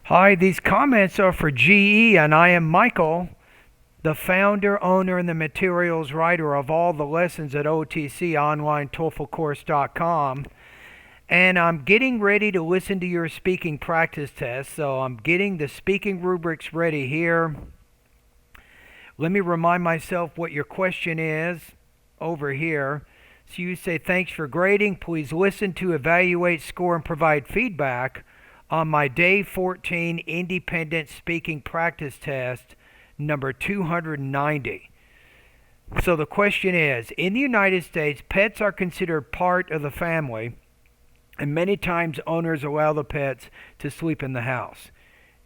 Hi, these comments are for GE, and I am Michael, the founder, owner, and the materials writer of all the lessons at OTC Online TOEFL And I'm getting ready to listen to your speaking practice test, so I'm getting the speaking rubrics ready here. Let me remind myself what your question is over here. So you say, thanks for grading. Please listen to evaluate, score, and provide feedback on my day 14 independent speaking practice test number 290. So the question is, in the United States, pets are considered part of the family, and many times owners allow the pets to sleep in the house.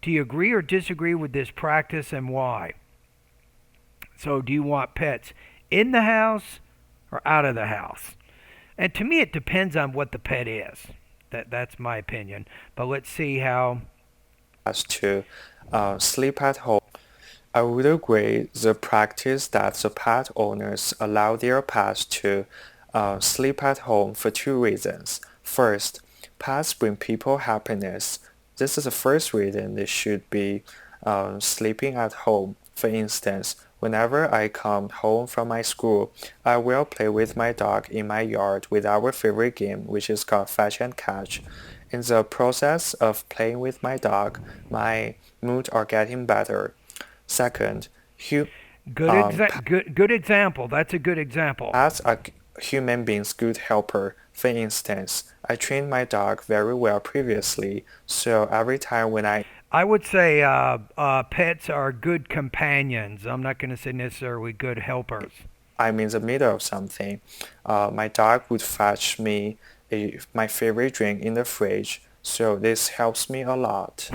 Do you agree or disagree with this practice, and why? So do you want pets in the house or out of the house? And to me, it depends on what the pet is. That's my opinion. But let's see how. As to sleep at home. I would agree the practice that the pet owners allow their pets to sleep at home for two reasons. First, pets bring people happiness. This is the first reason they should be sleeping at home. For instance, whenever I come home from my school, I will play with my dog in my yard with our favorite game, which is called fetch and catch. In the process of playing with my dog, my mood are getting better. Second, Good example. That's a good example. pets are human beings' good helper. For instance, I trained my dog very well previously, so every time when I would say pets are good companions. I'm not going to say necessarily good helpers. I'm in the middle of something, my dog would fetch me my favorite drink in the fridge, so this helps me a lot.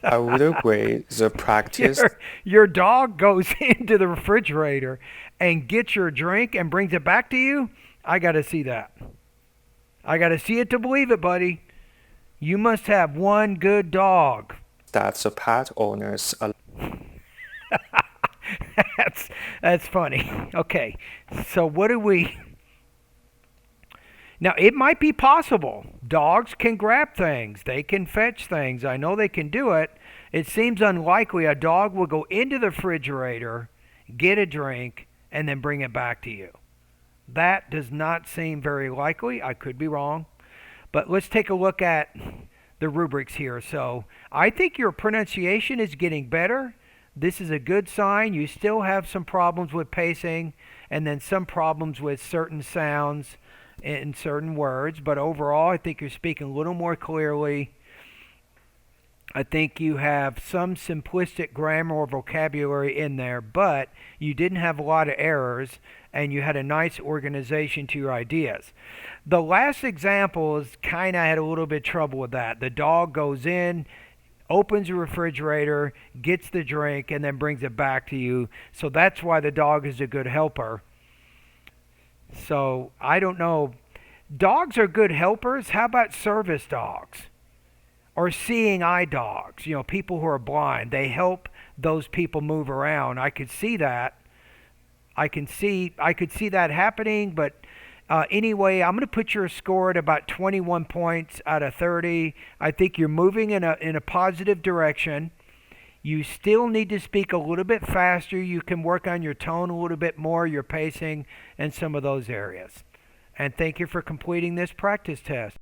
I would agree the practice Your dog goes into the refrigerator and gets your drink and brings it back to you. I got to see that. I got to see it to believe it, buddy. You must have one good dog. that the pet owners That's funny. Okay. So what do we Now, it might be possible. Dogs can grab things. They can fetch things. I know they can do it. It seems unlikely a dog will go into the refrigerator, get a drink, and then bring it back to you. That does not seem very likely. I could be wrong. But let's take a look at the rubrics here. So I think your pronunciation is getting better. This is a good sign. You still have some problems with pacing and then some problems with certain sounds in certain words. But overall, I think you're speaking a little more clearly. I think you have some simplistic grammar or vocabulary in there, but you didn't have a lot of errors and you had a nice organization to your ideas. The last example is kind of had a little bit of trouble with that. The dog goes in, opens the refrigerator, gets the drink, and then brings it back to you. So that's why the dog is a good helper. So I don't know. Dogs are good helpers. How about service dogs? Or seeing eye dogs, people who are blind. They help those people move around. I could see that. I could see that happening, but anyway, I'm going to put your score at about 21 points out of 30. I think you're moving in a positive direction. You still need to speak a little bit faster. You can work on your tone a little bit more, your pacing, and some of those areas. And thank you for completing this practice test.